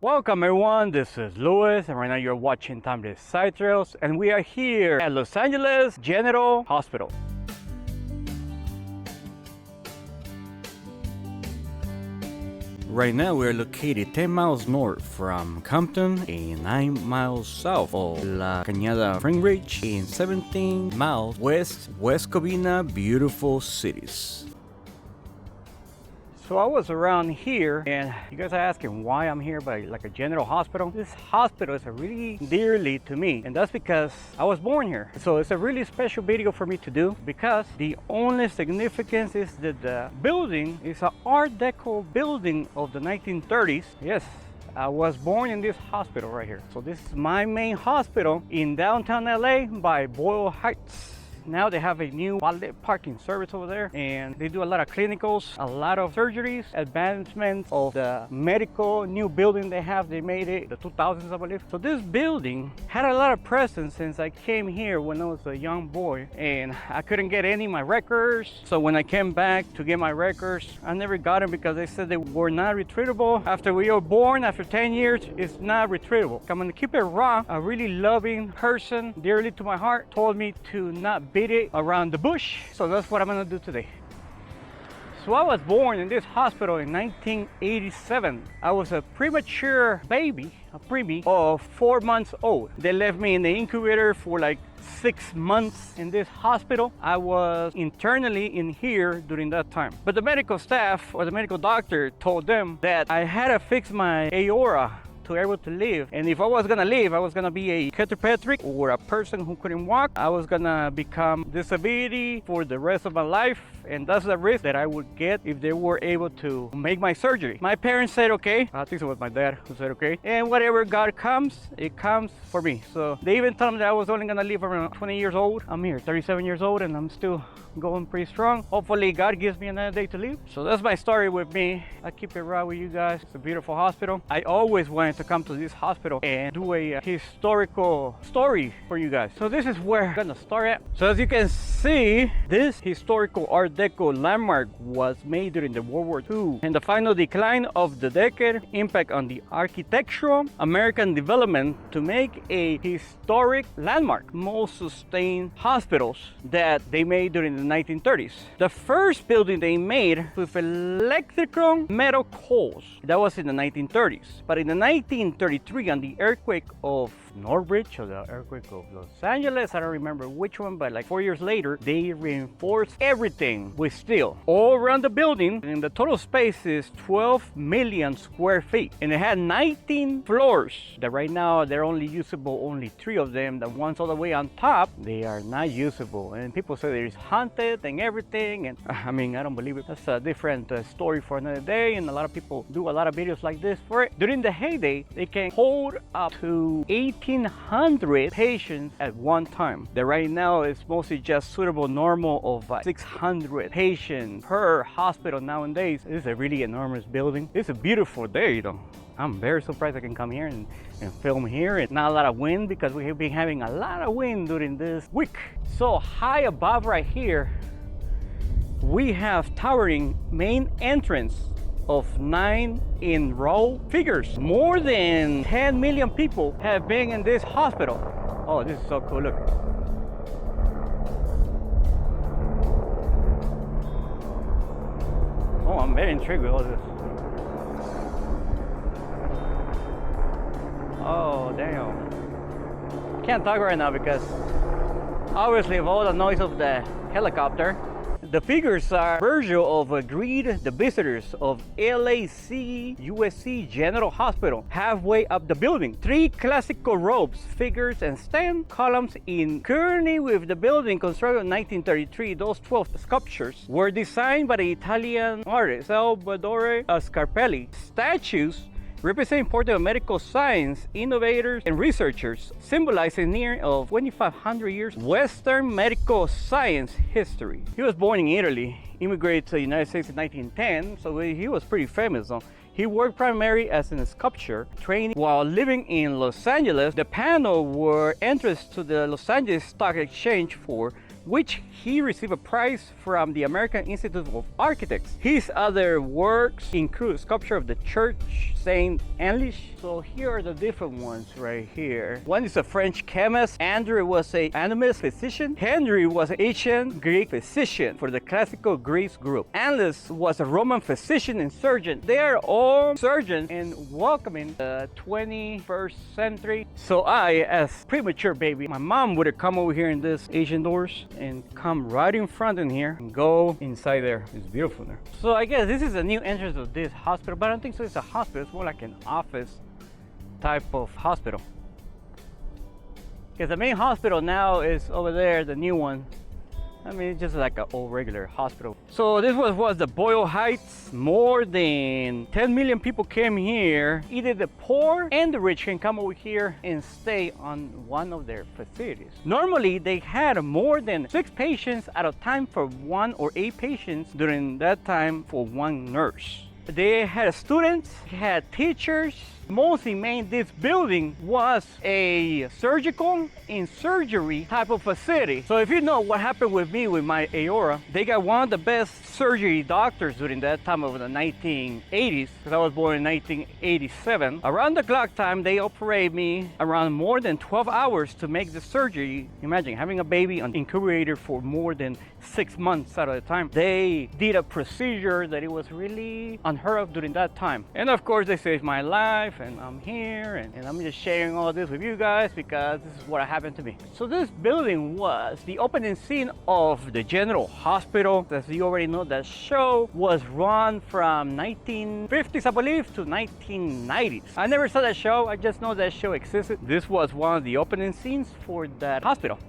Welcome everyone, this is Louis and right now you're watching Timeless Side Trails and we are here at Los Angeles General Hospital. Right now we're located 10 miles north from Compton and 9 miles south of La Cañada Spring Ridge and 17 miles west Covina, beautiful cities. So I was around here and you guys are asking why I'm here by like a general hospital. This hospital is really dearly to me and that's because I was born here. So it's a really special video for me to do because the only significance is that the building is an Art Deco building of the 1930s. Yes, I was born in this hospital right here. So this is my main hospital in downtown LA by Boyle Heights. Now they have a new valet parking service over there and they do a lot of clinicals, a lot of surgeries, advancements of the medical new building they have. They made it the 2000s, I believe. So this building had a lot of presence since I came here when I was a young boy and I couldn't get any of my records. So when I came back to get my records, I never got them because they said they were not retrievable. After we were born, after 10 years, it's not retrievable. I'm gonna keep it raw. A really loving person, dearly to my heart, told me to not beat it around the bush. So that's what I'm gonna do today. So I was born in this hospital in 1987. I was a premature baby, a preemie of 4 months old. They left me in the incubator for like 6 months in this hospital. I was internally in here during that time. But the medical staff or the medical doctor told them that I had to fix my aorta to be able to live, and if I was gonna live, I was gonna be a quadriplegic or a person who couldn't walk. I was gonna become disability for the rest of my life, and that's the risk that I would get if they were able to make my surgery. My parents said okay. I think it was my dad who said okay, and whatever God comes, it comes for me. So they even told me that I was only gonna live around 20 years old. I'm here 37 years old and I'm still going pretty strong. Hopefully God gives me another day to live. So that's my story with me. I keep it raw with you guys. It's a beautiful hospital. I always wanted to come to this hospital and do a historical story for you guys. So this is where I'm gonna start at. So as you can see, this historical Art Deco landmark was made during the World War II and the final decline of the decade impact on the architectural American development to make a historic landmark. Most sustained hospitals that they made during the 1930s. The first building they made with electrical metal coils, that was in the 1930s. But in the 1933, on the earthquake of Northridge or the earthquake of Los Angeles, I don't remember which one, but like 4 years later, they reinforced everything with steel all around the building, and the total space is 12 million square feet, and it had 19 floors that right now they're only usable, only 3 of them. The ones all the way on top, they are not usable, and people say there is haunted and everything, and I mean, I don't believe it. That's a different story for another day, and a lot of people do a lot of videos like this for it. During the heyday, they can hold up to 1,800 patients at one time. That right now is mostly just suitable normal of 600 patients per hospital nowadays. This is a really enormous building. It's a beautiful day though. I'm very surprised I can come here and film here. It's not a lot of wind because we have been having a lot of wind during this week. So high above right here, we have towering main entrance of 9 in row figures. More than 10 million people have been in this hospital. Oh, this is so cool, look. Oh, I'm very intrigued with all this. Oh, damn. Can't talk right now because obviously of all the noise of the helicopter. The figures are Virgil of greet the visitors of LAC USC General Hospital halfway up the building. 3 classical robes, figures, and stand columns in kearney with the building constructed in 1933. Those 12 sculptures were designed by the Italian artist Salvatore Scarpelli. Statues represent important medical science innovators and researchers, symbolizing near of 2,500 years Western medical science history. He was born in Italy, immigrated to the United States in 1910, so he was pretty famous though. He worked primarily as a sculptor, training while living in Los Angeles. The panel were entrance to the Los Angeles Stock Exchange for which he received a prize from the American Institute of Architects. His other works include sculpture of the Church Saint Enlich. So here are the different ones right here. One is a French chemist. Andrew was an animist physician. Henry was an ancient Greek physician for the classical Greece group. Anlis was a Roman physician and surgeon. They are all surgeons and welcoming the 21st century. So I, as premature baby, my mom would have come over here in this Asian doors and come right in front in here and go inside there. It's beautiful there. So I guess this is a new entrance of this hospital, but I don't think so. It's a hospital. It's more like an office type of hospital. Because the main hospital now is over there, the new one. I mean, it's just like an old regular hospital. So this was the Boyle Heights. More than 10 million people came here. Either the poor and the rich can come over here and stay on one of their facilities. Normally, they had more than 6 patients at a time for 1 or 8 patients during that time for 1 nurse. They had students, had teachers. Mostly main this building was a surgical and surgery type of facility. So if you know what happened with me with my aorta, they got one of the best surgery doctors during that time of the 1980s, because I was born in 1987. Around the clock time, they operated me around more than 12 hours to make the surgery. Imagine having a baby on incubator for more than 6 months at a time. They did a procedure that it was really unheard of during that time. And of course, they saved my life. And I'm here and I'm just sharing all this with you guys because this is what happened to me. So this building was the opening scene of the General Hospital. As you already know, that show was run from 1950s, I believe, to 1990s. I never saw that show. I just know that show existed. This was one of the opening scenes for that hospital.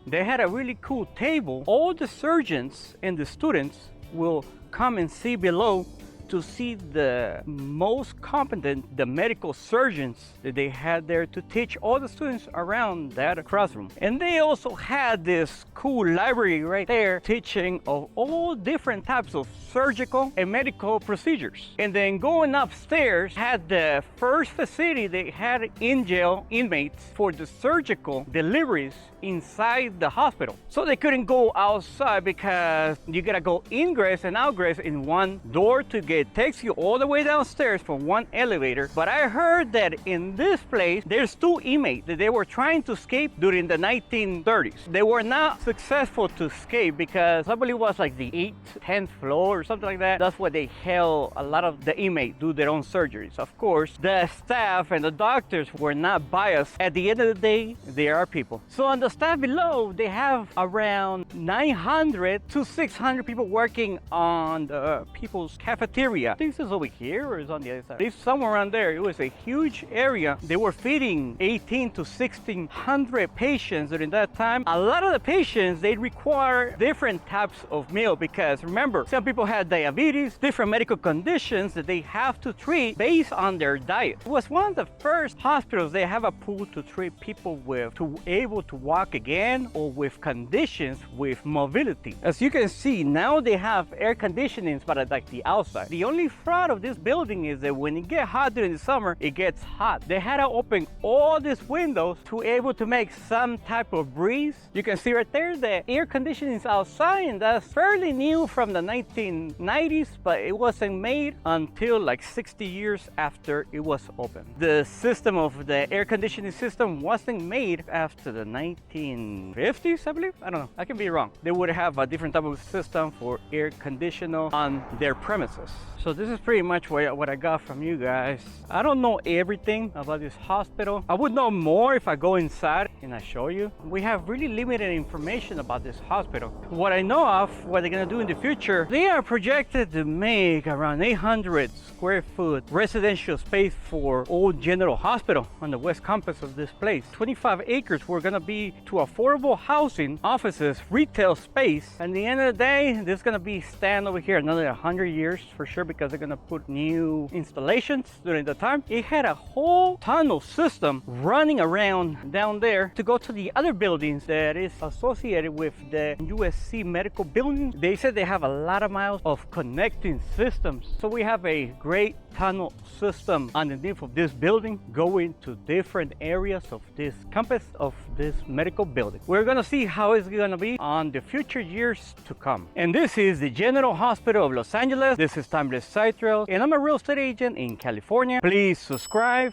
They had a really cool table. All the surgeons and the students will come and see below to see the most competent, the medical surgeons that they had there to teach all the students around that classroom. And they also had this cool library right there teaching of all different types of surgical and medical procedures. And then going upstairs had the first facility they had in jail inmates for the surgical deliveries inside the hospital. So they couldn't go outside because you gotta go ingress and outgress in one door to get. It takes you all the way downstairs from one elevator. But I heard that in this place, there's 2 inmates that they were trying to escape during the 1930s. They were not successful to escape because I believe it was like the 8th, 10th floor or something like that. That's where they held a lot of the inmates do their own surgeries. Of course, the staff and the doctors were not biased. At the end of the day, they are people. So on the staff below, they have around 900 to 600 people working on the people's cafeteria. I think this is over here or is on the other side. It's somewhere around there. It was a huge area. They were feeding 18 to 1600 patients during that time. A lot of the patients, they require different types of meal because remember, some people had diabetes, different medical conditions that they have to treat based on their diet. It was one of the first hospitals they have a pool to treat people with to able to walk again or with conditions with mobility. As you can see, now they have air conditioning, but at like the outside. The only fraud of this building is that when it gets hot during the summer, it gets hot. They had to open all these windows to able to make some type of breeze. You can see right there the air conditioning is outside, and that's fairly new from the 1990s, but it wasn't made until like 60 years after it was opened. The system of the air conditioning system wasn't made after the 1950s, I believe. I don't know. I can be wrong. They would have a different type of system for air conditioning on their premises. So this is pretty much what I got from you guys. I don't know everything about this hospital. I would know more if I go inside and I show you. We have really limited information about this hospital. What I know of, what they're gonna do in the future, they are projected to make around 800 square foot residential space for Old General Hospital on the west campus of this place. 25 acres were gonna be to affordable housing, offices, retail space. At the end of the day, this is gonna be stand over here another 100 years for sure. sure because they're gonna put new installations during the time. It had a whole tunnel system running around down there to go to the other buildings that is associated with the USC medical building. They said they have a lot of miles of connecting systems. So we have a great tunnel system underneath of this building going to different areas of this campus of this medical building. We're gonna see how it's gonna be on the future years to come. And this is the General Hospital of Los Angeles. This is Timeless Site Trails, and I'm a real estate agent in California. Please subscribe.